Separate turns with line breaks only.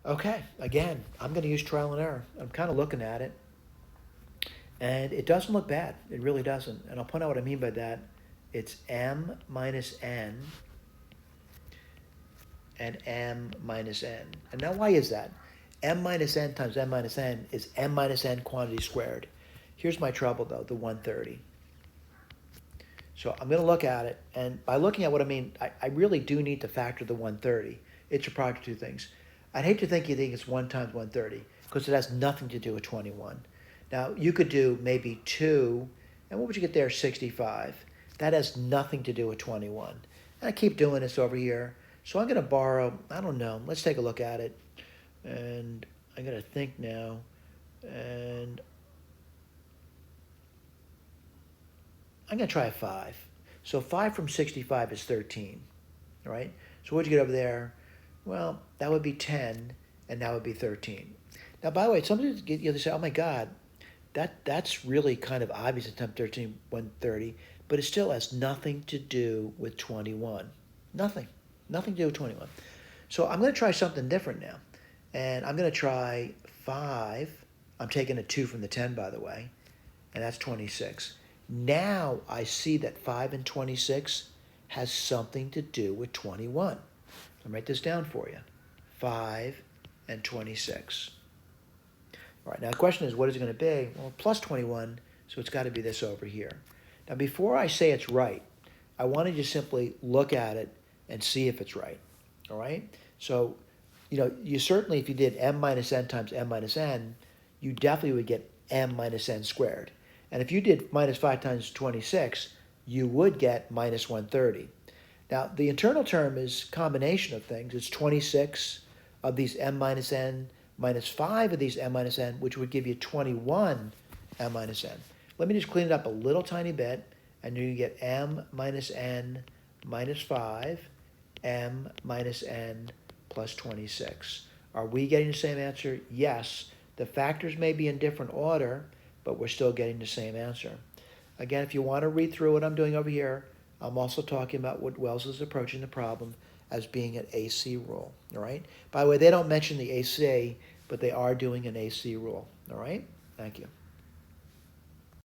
Okay, again, I'm going to use trial and error. I'm kind of looking at it, and it doesn't look bad. It really doesn't. And I'll point out what I mean by that. It's m minus n and m minus n. And now why is that? M minus n times m minus n is m minus n quantity squared. Here's my trouble though, the 130. So I'm going to look at it, and by looking at what I mean, I really do need to factor the 130. It's a product of two things. I'd hate to think you think it's 1 times 130, because it has nothing to do with 21. Now, you could do maybe 2, and what would you get there? 65. That has nothing to do with 21. And I keep doing this over here. So I'm going to borrow, I don't know, let's take a look at it. And I'm going to think now. And I'm going to try a 5. So 5 from 65 is 13, all right? So what'd you get over there? Well, that would be 10, and that would be 13. Now, by the way, somebody say, oh my God, that's really kind of obvious in temp 13, 130, but it still has nothing to do with 21. Nothing. Nothing to do with 21. So I'm going to try something different now. And I'm going to try 5. I'm taking a 2 from the 10, by the way, and that's 26. Now I see that 5 and 26 has something to do with 21. I'll write this down for you. 5 and 26. All right, now the question is, what is it going to be? Well, plus 21, so it's got to be this over here. Now, before I say it's right, I want to just simply look at it and see if it's right, all right? So, you certainly, if you did m minus n times m minus n, you definitely would get m minus n squared. And if you did minus 5 times 26, you would get minus 130. Now, the internal term is a combination of things. It's 26 of these m minus n minus 5 of these m minus n, which would give you 21 m minus n. Let me just clean it up a little tiny bit, and you get m minus n minus 5, m minus n plus 26. Are we getting the same answer? Yes. The factors may be in different order, but we're still getting the same answer. Again, if you want to read through what I'm doing over here, I'm also talking about what Wells is approaching the problem as being an AC rule, all right? By the way, they don't mention the AC, but they are doing an AC rule, all right? Thank you.